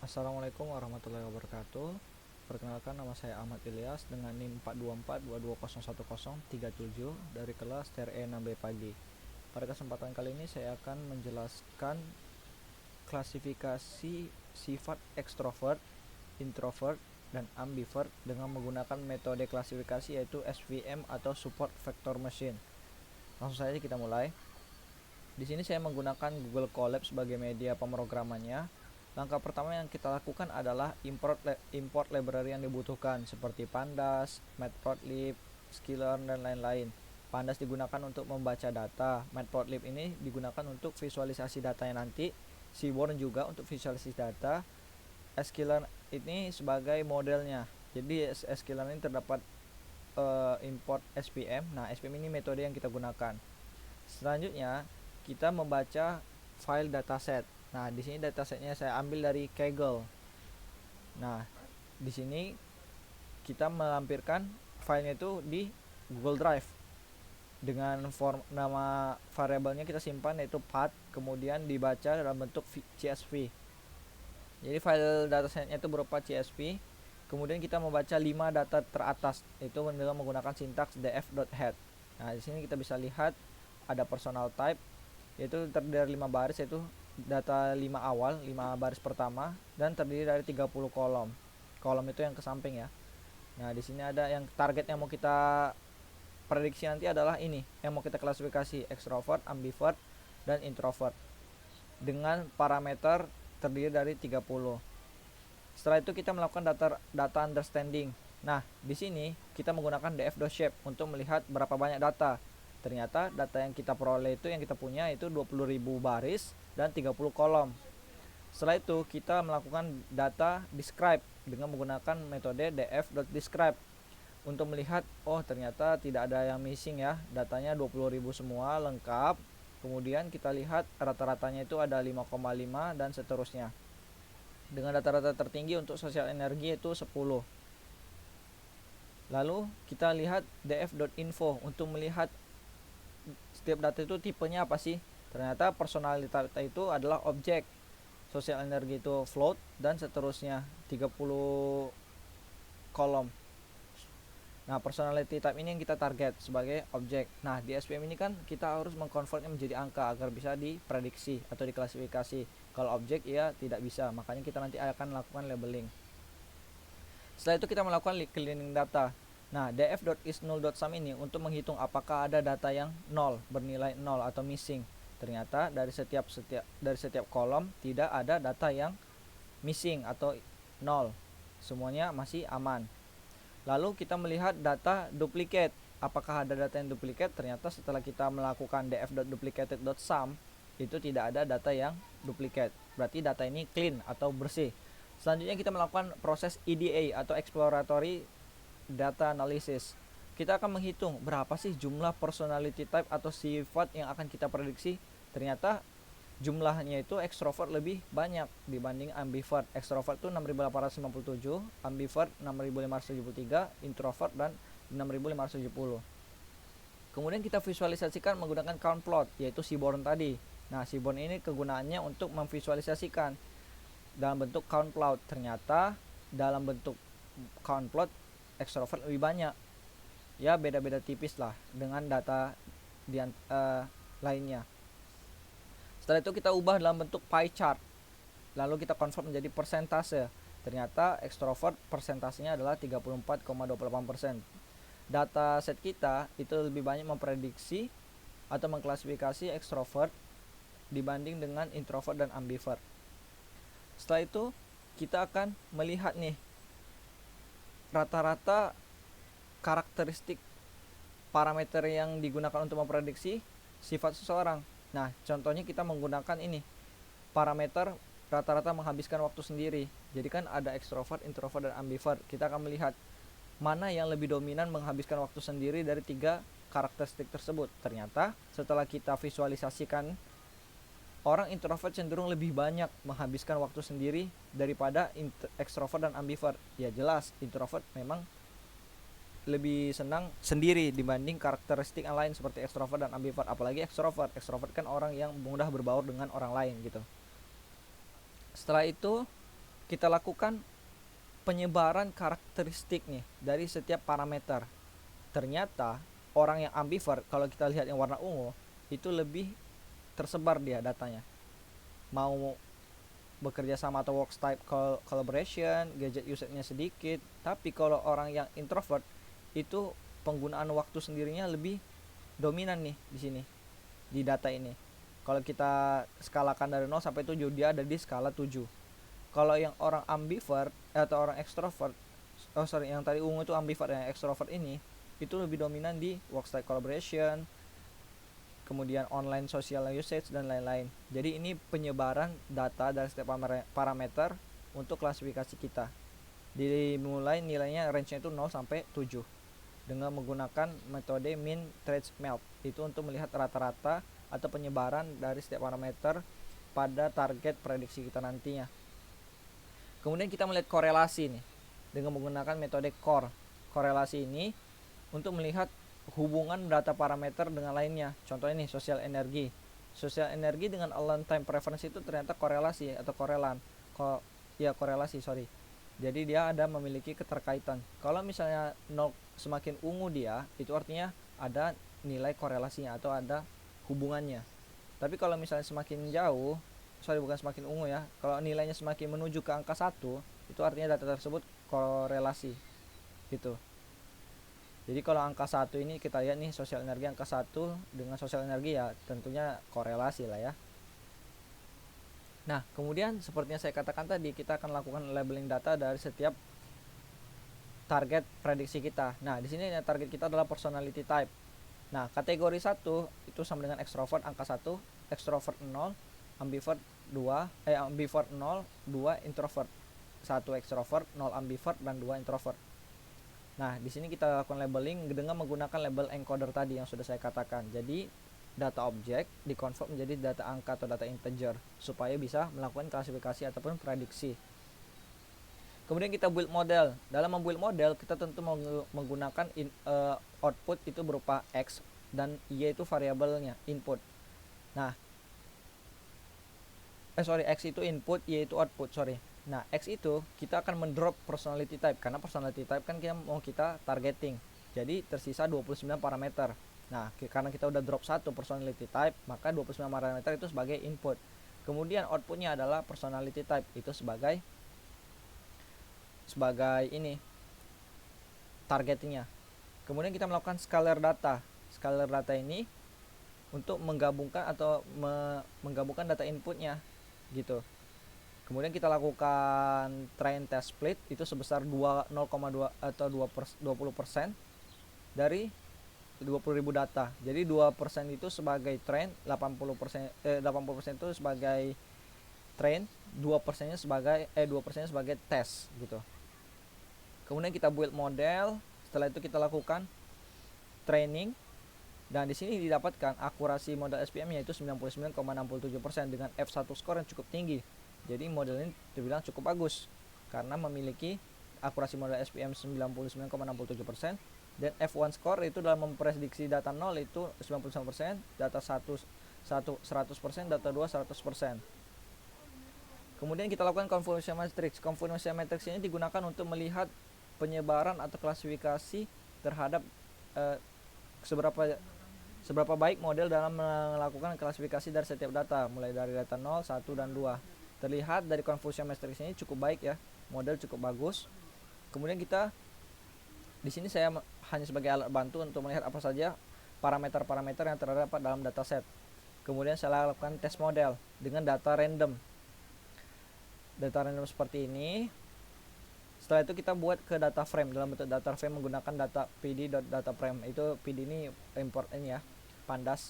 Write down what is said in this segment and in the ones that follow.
Assalamualaikum warahmatullahi wabarakatuh. Perkenalkan, nama saya Ahmad Ilyas dengan NIM 42422011037 dari kelas TRE 6B pagi. Pada kesempatan kali ini saya akan menjelaskan klasifikasi sifat ekstrovert, introvert, dan ambivert dengan menggunakan metode klasifikasi yaitu SVM atau Support Vector Machine. Langsung saja kita mulai. Di sini saya menggunakan Google Colab sebagai media pemrogramannya. Langkah pertama yang kita lakukan adalah import library yang dibutuhkan seperti Pandas, Matplotlib, Sklearn, dan lain-lain. Pandas digunakan untuk membaca data, Matplotlib ini digunakan untuk visualisasi datanya nanti, Seaborn juga untuk visualisasi data, Sklearn ini sebagai modelnya. Jadi Sklearn ini terdapat import SPM. Nah, SPM ini metode yang kita gunakan. Selanjutnya kita membaca file dataset. Nah, di sini datasetnya saya ambil dari Kaggle. Nah, di sini kita melampirkan filenya itu di Google Drive dengan nama variabelnya kita simpan yaitu path, kemudian dibaca dalam bentuk CSV. Jadi file datasetnya itu berupa CSV. Kemudian kita membaca 5 data teratas itu dengan menggunakan sintaks df.head. Nah, di sini kita bisa lihat ada personal type yaitu terdiri dari 5 baris, yaitu data 5 awal, 5 baris pertama, dan terdiri dari 30 kolom. Kolom itu yang ke samping ya. Nah, di sini ada yang target yang mau kita prediksi nanti adalah ini, yang mau kita klasifikasi extrovert, ambivert, dan introvert dengan parameter terdiri dari 30. Setelah itu kita melakukan data understanding. Nah, di sini kita menggunakan df.shape untuk melihat berapa banyak data. Ternyata data yang kita peroleh itu, yang kita punya itu 20.000 baris dan 30 kolom. Setelah itu kita melakukan data describe dengan menggunakan metode df.describe untuk melihat, oh ternyata tidak ada yang missing ya, datanya 20.000 semua lengkap. Kemudian kita lihat rata-ratanya itu ada 5,5 dan seterusnya. Dengan rata-rata tertinggi untuk sosial energi itu 10. Lalu kita lihat df.info untuk melihat setiap data itu tipenya apa sih. Ternyata personality data itu adalah objek, sosial energi itu float, dan seterusnya 30 kolom. Nah, personality type ini yang kita target sebagai objek. Nah, di SPM ini kan kita harus mengkonvertnya menjadi angka agar bisa diprediksi atau diklasifikasi. Kalau objek ya tidak bisa, makanya kita nanti akan melakukan labeling. Setelah itu kita melakukan cleaning data. Nah, df.isNull.sum ini untuk menghitung apakah ada data yang 0, bernilai 0 atau missing. Ternyata dari setiap kolom tidak ada data yang missing atau 0. Semuanya masih aman. Lalu kita melihat data duplicate. Apakah ada data yang duplicate? Ternyata setelah kita melakukan df.duplicated.sum itu tidak ada data yang duplicate. Berarti data ini clean atau bersih. Selanjutnya kita melakukan proses EDA atau exploratory data analysis. Kita akan menghitung berapa sih jumlah personality type atau sifat yang akan kita prediksi. Ternyata jumlahnya itu extrovert lebih banyak dibanding ambivert. Extrovert itu 6.857, ambivert 6.573, introvert dan 6.570. Kemudian kita visualisasikan menggunakan count plot, yaitu Seaborn tadi. Nah, Seaborn ini kegunaannya untuk memvisualisasikan dalam bentuk count plot. Ternyata dalam bentuk count plot extrovert lebih banyak. Ya, beda-beda tipis lah dengan data lainnya. Setelah itu kita ubah dalam bentuk pie chart. Lalu kita convert menjadi persentase. Ternyata extrovert persentasenya adalah 34,28%. Data set kita itu lebih banyak memprediksi atau mengklasifikasi extrovert dibanding dengan introvert dan ambivert. Setelah itu kita akan melihat nih rata-rata karakteristik parameter yang digunakan untuk memprediksi sifat seseorang. Nah, contohnya kita menggunakan ini parameter rata-rata menghabiskan waktu sendiri. Jadi kan ada extrovert, introvert, dan ambivert. Kita akan melihat mana yang lebih dominan menghabiskan waktu sendiri dari 3 karakteristik tersebut. Ternyata setelah kita visualisasikan, orang introvert cenderung lebih banyak menghabiskan waktu sendiri daripada extrovert dan ambivert. Ya jelas, introvert memang lebih senang sendiri dibanding karakteristik yang lain seperti extrovert dan ambivert. Apalagi extrovert kan orang yang mudah berbaur dengan orang lain gitu. Setelah itu kita lakukan penyebaran karakteristik nih dari setiap parameter. Ternyata orang yang ambivert, kalau kita lihat yang warna ungu, itu lebih tersebar dia datanya. Mau bekerja sama atau work type collaboration, gadget usage-nya sedikit. Tapi kalau orang yang introvert itu penggunaan waktu sendirinya lebih dominan nih di sini, di data ini. Kalau kita skalakan dari 0 sampai 7, dia ada di skala 7. Kalau yang orang ambivert atau orang extrovert, yang tadi ungu itu ambivert, yang extrovert ini itu lebih dominan di work-style collaboration, kemudian online social usage dan lain-lain. Jadi ini penyebaran data dari setiap parameter untuk klasifikasi kita. Dimulai nilainya range-nya itu 0 sampai 7 dengan menggunakan metode min trace melt. Itu untuk melihat rata-rata atau penyebaran dari setiap parameter pada target prediksi kita nantinya. Kemudian kita melihat korelasi nih dengan menggunakan metode core. Korelasi ini untuk melihat hubungan data parameter dengan lainnya. Contohnya nih sosial energi. Sosial energi dengan align time preference itu ternyata korelasi atau korelan. Korelasi, sorry. Jadi dia ada memiliki keterkaitan. Kalau misalnya 0 semakin ungu dia, itu artinya ada nilai korelasinya atau ada hubungannya. Tapi kalau misalnya semakin jauh, bukan semakin ungu ya, kalau nilainya semakin menuju ke angka 1, itu artinya data tersebut korelasi gitu. Jadi kalau angka 1 ini kita lihat nih, sosial energi angka 1 dengan sosial energi ya tentunya korelasi lah ya. Nah kemudian seperti yang saya katakan tadi, kita akan lakukan labeling data dari setiap target prediksi kita. Nah di sini target kita adalah personality type. Nah kategori 1 itu sama dengan extrovert angka 1, extrovert 0, ambivert 2, ambivert 0, 2 introvert, 1 extrovert, 0 ambivert dan 2 introvert. Nah, di sini kita lakukan labeling dengan menggunakan label encoder tadi yang sudah saya katakan. Jadi, data objek dikonvert menjadi data angka atau data integer supaya bisa melakukan klasifikasi ataupun prediksi. Kemudian kita build model. Dalam membuild model, kita tentu menggunakan output itu berupa X dan Y itu variabelnya, input. Nah, X itu input, Y itu output, Nah, X itu kita akan mendrop personality type, karena personality type kan kita targeting. Jadi tersisa 29 parameter. Nah, karena kita udah drop 1 personality type, maka 29 parameter itu sebagai input. Kemudian outputnya adalah personality type, itu sebagai ini targetnya. Kemudian kita melakukan scalar data. Scalar data ini untuk menggabungkan atau menggabungkan data inputnya gitu. Kemudian kita lakukan train test split itu sebesar 0,2 atau 20% dari 20.000 data. Jadi 2% itu sebagai train, 80% itu sebagai train, 2%-nya sebagai test gitu. Kemudian kita build model, setelah itu kita lakukan training. Dan di sini didapatkan akurasi model SPM yaitu 99,67% dengan F1 score yang cukup tinggi. Jadi model ini terbilang cukup bagus karena memiliki akurasi model SPM 99,67% dan F1 score itu dalam memprediksi data 0 itu 99%, data 100%, data 2 100%. Kemudian kita lakukan convolution matrix. Convolution matrix ini digunakan untuk melihat penyebaran atau klasifikasi terhadap seberapa baik model dalam melakukan klasifikasi dari setiap data, mulai dari data 0, 1, dan 2. Terlihat dari convolution matrix ini cukup baik ya, model cukup bagus. Kemudian kita di sini saya hanya sebagai alat bantu untuk melihat apa saja parameter-parameter yang terdapat dalam dataset. Kemudian saya lakukan tes model dengan data random. Data random seperti ini. Setelah itu kita buat ke data frame. Dalam bentuk data frame menggunakan data pd.dataframe. Itu pd ini import ini ya, pandas.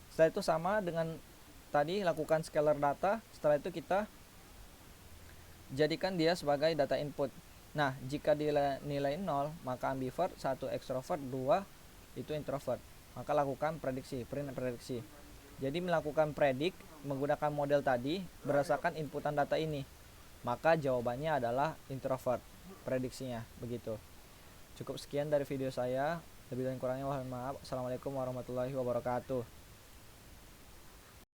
Setelah itu sama dengan tadi, lakukan scalar data. Setelah itu kita jadikan dia sebagai data input. Nah, jika nilai 0, maka ambivert, 1 extrovert, 2 itu introvert. Maka lakukan prediksi, print prediksi. Jadi melakukan predik menggunakan model tadi berdasarkan inputan data ini. Maka jawabannya adalah introvert prediksinya, begitu. Cukup sekian dari video saya. Lebih dan kurangnya mohon maaf. Assalamualaikum warahmatullahi wabarakatuh.